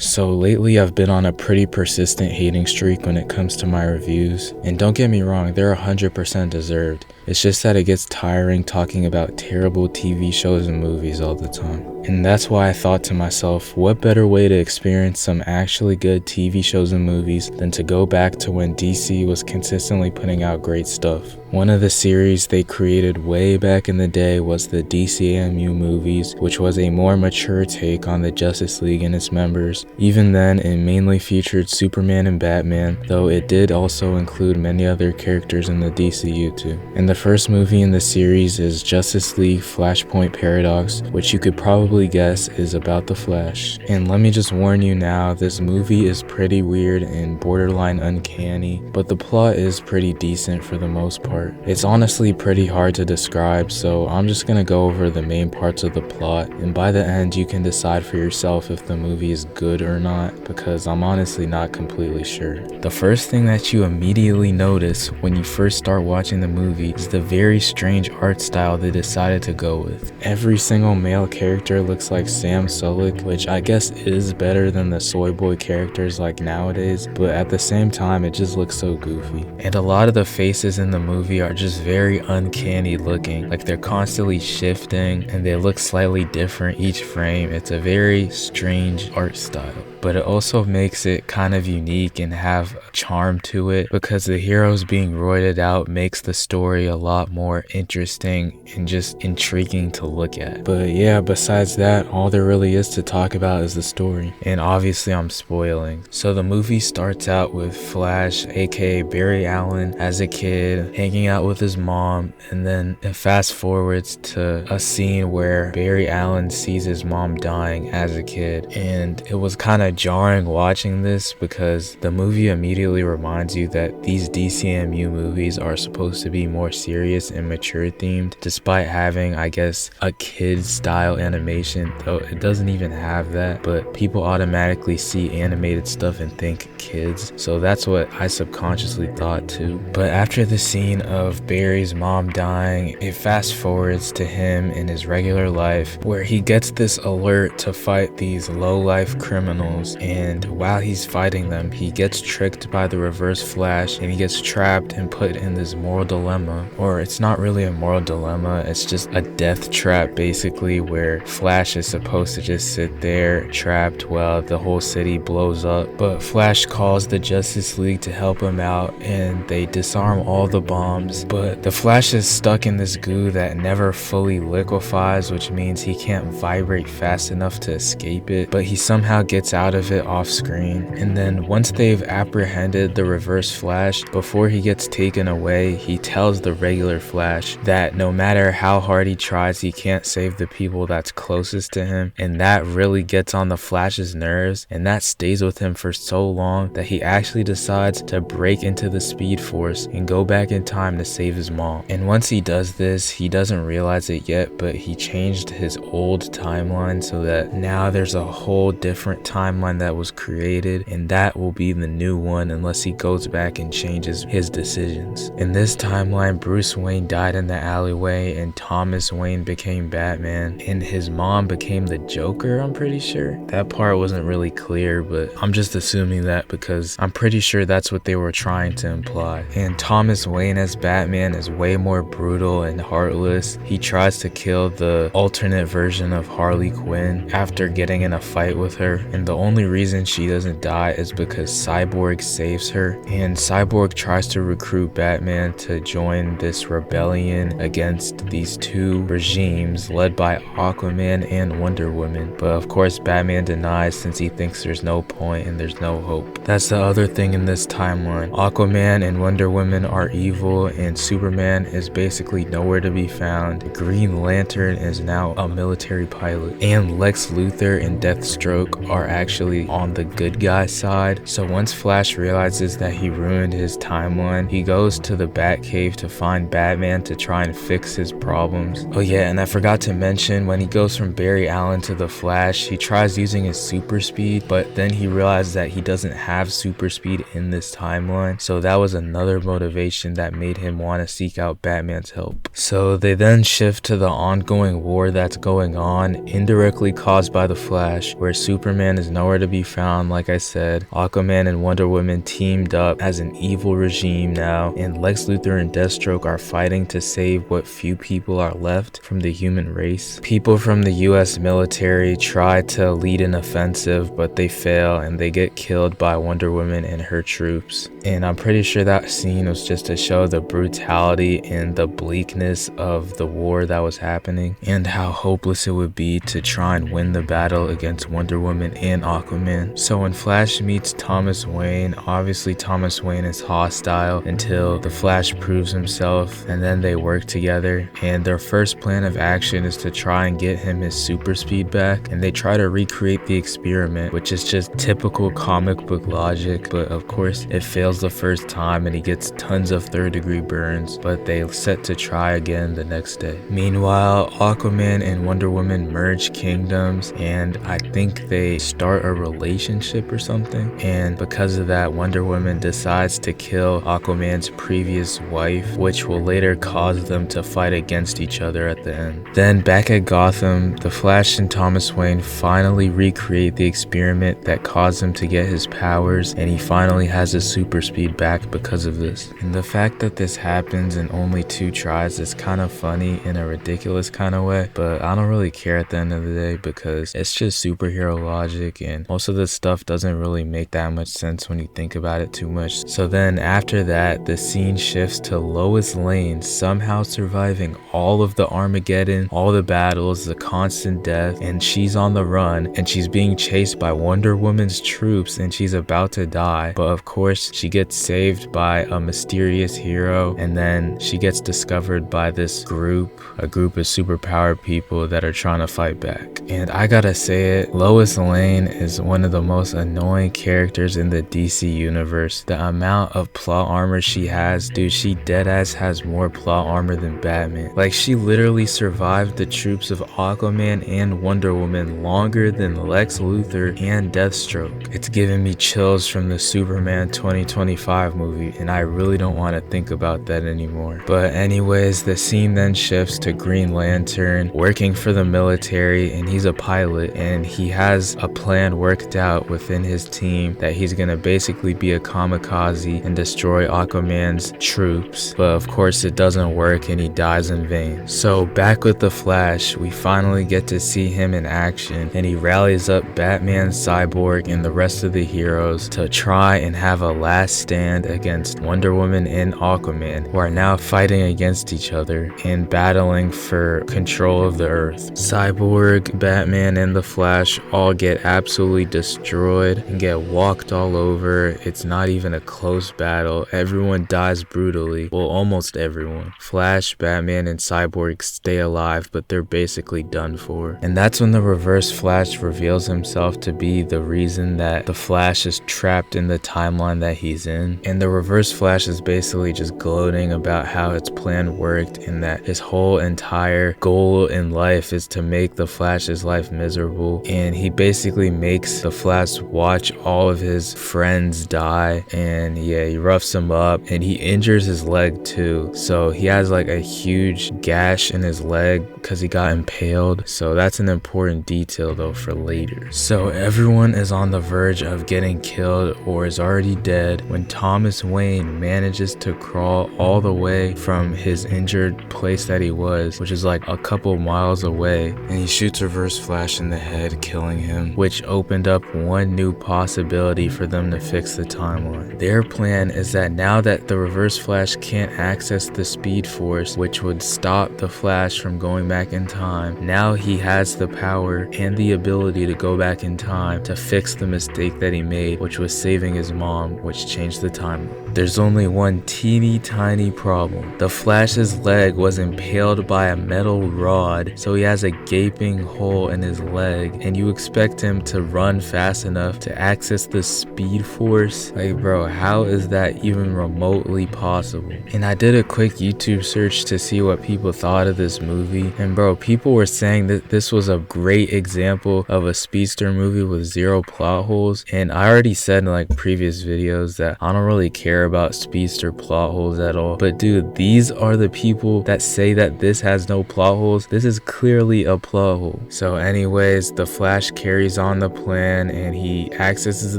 So lately I've been on a pretty persistent hating streak when it comes to my reviews, and don't get me wrong, they're 100% deserved. It's just that it gets tiring talking about terrible TV shows and movies all the time. And that's why I thought to myself, what better way to experience some actually good TV shows and movies than to go back to when DC was consistently putting out great stuff. One of the series they created way back in the day was the dcamu movies, which was a more mature take on the Justice League and its members. Even then, it mainly featured Superman and Batman, though it did also include many other characters in the DCU too. And the first movie in the series is Justice League Flashpoint Paradox, which you could probably guess is about the Flash. And let me just warn you now, this movie is pretty weird and borderline uncanny, but the plot is pretty decent for the most part. It's honestly pretty hard to describe, so I'm just gonna go over the main parts of the plot, and by the end you can decide for yourself if the movie is good or not, because I'm honestly not completely sure. The first thing that you immediately notice when you first start watching the movie is the very strange art style they decided to go with. Every single male character looks like Sam Sulek, which I guess is better than the soy boy characters like nowadays, but at the same time it just looks so goofy. And a lot of the faces in the movie are just very uncanny looking, like they're constantly shifting and they look slightly different each frame. It's a very strange art style, but it also makes it kind of unique and have a charm to it because the heroes being roided out makes the story a lot more interesting and just intriguing to look at. But yeah, besides that, all there really is to talk about is the story, and obviously I'm spoiling. So the movie starts out with Flash, aka Barry Allen, as a kid hanging out with his mom, and then it fast forwards to a scene where Barry Allen sees his mom dying as a kid, and it was kind of jarring watching this because the movie immediately reminds you that these dcamu movies are supposed to be more serious and mature themed, despite having, I guess, a kid style animation, though it doesn't even have that, but people automatically see animated stuff and think kids, so that's what I subconsciously thought too. But after the scene of Barry's mom dying, it fast forwards to him in his regular life where he gets this alert to fight these low-life criminals, and while he's fighting them he gets tricked by the Reverse Flash and he gets trapped and put in this moral dilemma, or it's not really a moral dilemma, it's just a death trap basically, where Flash is supposed to just sit there trapped while the whole city blows up. But Flash calls the Justice League to help him out and they disarm all the bombs, but the Flash is stuck in this goo that never fully liquefies, which means he can't vibrate fast enough to escape it, but he somehow gets out of it off screen. And then once they've apprehended the Reverse Flash, before he gets taken away, he tells the regular Flash that no matter how hard he tries, he can't save the people that's closest to him, and that really gets on the Flash's nerves, and that stays with him for so long that he actually decides to break into the Speed Force and go back in time to save his mom. And once he does this, he doesn't realize it yet, but he changed his old timeline so that now there's a whole different timeline that was created, and that will be the new one unless he goes back and changes his decisions. In this timeline, Bruce Wayne died in the alleyway and Thomas Wayne became Batman and his mom became the Joker, I'm pretty sure. That part wasn't really clear, but I'm just assuming that because I'm pretty sure that's what they were trying to imply. And Thomas Wayne as Batman is way more brutal and heartless. He tries to kill the alternate version of Harley Quinn after getting in a fight with her, and the only reason she doesn't die is because Cyborg saves her, and Cyborg tries to recruit Batman to join this rebellion against these two regimes led by Aquaman and Wonder Woman, but of course Batman denies since he thinks there's no point and there's no hope. That's the other thing in this timeline. Aquaman and Wonder Woman are evil and Superman is basically nowhere to be found. Green Lantern is now a military pilot, and Lex Luthor and Deathstroke are actually on the good guy side. So once Flash realizes that he ruined his timeline, he goes to the Batcave to find Batman to try and fix his problems. Oh yeah, and I forgot to mention, when he goes from Barry Allen to the Flash, he tries using his super speed, but then he realizes that he doesn't have super speed in this timeline, so that was another motivation that made him want to seek out Batman's help. So they then shift to the ongoing war that's going on, indirectly caused by the Flash, where Superman is nowhere nowhere to be found. Like I said, Aquaman and Wonder Woman teamed up as an evil regime now, and Lex Luthor and Deathstroke are fighting to save what few people are left from the human race. People from the US military try to lead an offensive, but they fail and they get killed by Wonder Woman and her troops. And I'm pretty sure that scene was just to show the brutality and the bleakness of the war that was happening and how hopeless it would be to try and win the battle against Wonder Woman and Aquaman. So when Flash meets Thomas Wayne, obviously Thomas Wayne is hostile until the Flash proves himself, and then they work together, and their first plan of action is to try and get him his super speed back, and they try to recreate the experiment, which is just typical comic book logic, but of course it fails the first time and he gets tons of third-degree burns, but they set to try again the next day. Meanwhile, Aquaman and Wonder Woman merge kingdoms, and I think they start a relationship or something, and because of that, Wonder Woman decides to kill Aquaman's previous wife, which will later cause them to fight against each other at the end. Then back at Gotham, the Flash and Thomas Wayne finally recreate the experiment that caused him to get his powers, and he finally has his super speed back because of this. And the fact that this happens in only 2 tries is kind of funny in a ridiculous kind of way, but I don't really care at the end of the day because it's just superhero logic, and most of this stuff doesn't really make that much sense when you think about it too much. So then after that, the scene shifts to Lois Lane somehow surviving all of the Armageddon, all the battles, the constant death, and she's on the run and she's being chased by Wonder Woman's troops and she's about to die, but of course she gets saved by a mysterious hero, and then she gets discovered by this group, a group of superpowered people that are trying to fight back. And I gotta say it, Lois Lane is one of the most annoying characters in the DC universe. The amount of plot armor she has, dude, she deadass has more plot armor than Batman. Like, she literally survived the troops of Aquaman and Wonder Woman longer than Lex Luthor and Deathstroke. It's giving me chills from the Superman 2025 movie, and I really don't want to think about that anymore. But anyways, the scene then shifts to Green Lantern working for the military, and he's a pilot, and he has a plan worked out within his team that he's gonna basically be a kamikaze and destroy Aquaman's troops, but of course it doesn't work and he dies in vain. So back with the Flash, we finally get to see him in action, and he rallies up Batman, Cyborg, and the rest of the heroes to try and have a last stand against Wonder Woman and Aquaman, who are now fighting against each other and battling for control of the Earth. Cyborg, Batman, and the Flash all get absolutely destroyed and get walked all over. It's not even a close battle. Everyone dies brutally. Well, almost everyone. Flash, Batman, and Cyborg stay alive, but they're basically done for. And that's when the Reverse Flash reveals himself to be the reason that the Flash is trapped in the timeline that he's in. And the Reverse Flash is basically just gloating about how his plan worked and that his whole entire goal in life is to make the Flash's life miserable. And he basically makes the Flash watch all of his friends die, and yeah, he roughs him up and he injures his leg too. So he has like a huge gash in his leg because he got impaled. So that's an important detail though for later. So everyone is on the verge of getting killed or is already dead when Thomas Wayne manages to crawl all the way from his injured place that he was, which is like a couple miles away, and he shoots Reverse Flash in the head, killing him, which opened up one new possibility for them to fix the timeline. Their plan is that now that the Reverse Flash can't access the Speed Force, which would stop the Flash from going back in time, now he has the power and the ability to go back in time to fix the mistake that he made, which was saving his mom, which changed the timeline. There's only one teeny tiny problem. The Flash's leg was impaled by a metal rod, so he has a gaping hole in his leg, and you expect him to run fast enough to access the Speed Force? Like, bro, how is that even remotely possible? And I did a quick YouTube search to see what people thought of this movie, and bro, people were saying that this was a great example of a speedster movie with 0 plot holes. And I already said in like previous videos that I don't really care about speedster plot holes at all, but dude, these are the people that say that this has no plot holes. This is clearly a plot hole. So anyways, the Flash carries on the a plan and he accesses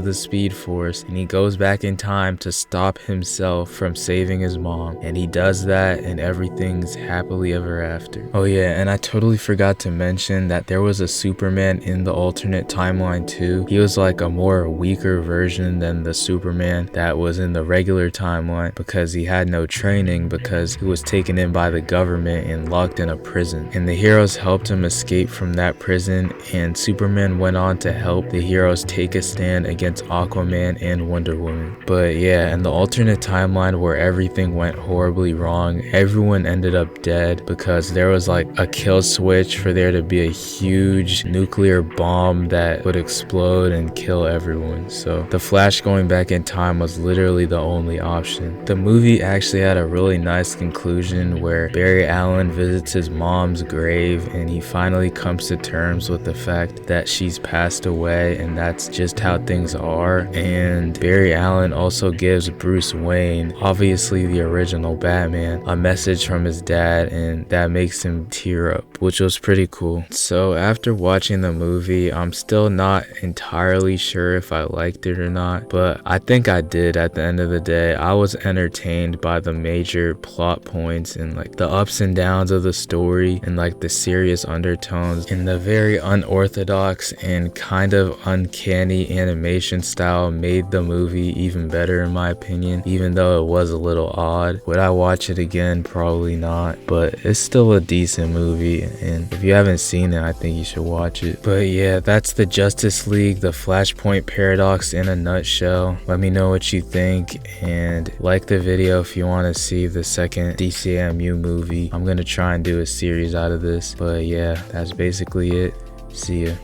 the Speed Force and he goes back in time to stop himself from saving his mom. And he does that and everything's happily ever after. Oh yeah, and I totally forgot to mention that there was a Superman in the alternate timeline too. He was like a more weaker version than the Superman that was in the regular timeline because he had no training because he was taken in by the government and locked in a prison. And the heroes helped him escape from that prison, and Superman went on to help the heroes take a stand against Aquaman and Wonder Woman. But yeah, in the alternate timeline where everything went horribly wrong, everyone ended up dead because there was like a kill switch for there to be a huge nuclear bomb that would explode and kill everyone. So the Flash going back in time was literally the only option. The movie actually had a really nice conclusion where Barry Allen visits his mom's grave and he finally comes to terms with the fact that she's passed away and that's just how things are. And Barry Allen also gives Bruce Wayne, obviously the original Batman, a message from his dad, and that makes him tear up, which was pretty cool. So after watching the movie, I'm still not entirely sure if I liked it or not, but I think I did. At the end of the day, I was entertained by the major plot points and like the ups and downs of the story and like the serious undertones and the very unorthodox and kind of uncanny animation style made the movie even better in my opinion, even though it was a little odd. Would I watch it again? Probably not, but it's still a decent movie, and if you haven't seen it, I think you should watch it. But yeah, that's the Justice League, the Flashpoint paradox in a nutshell. Let me know what you think and like the video if you want to see the second dcamu movie. I'm gonna try and do a series out of this, but yeah, that's basically it. See ya.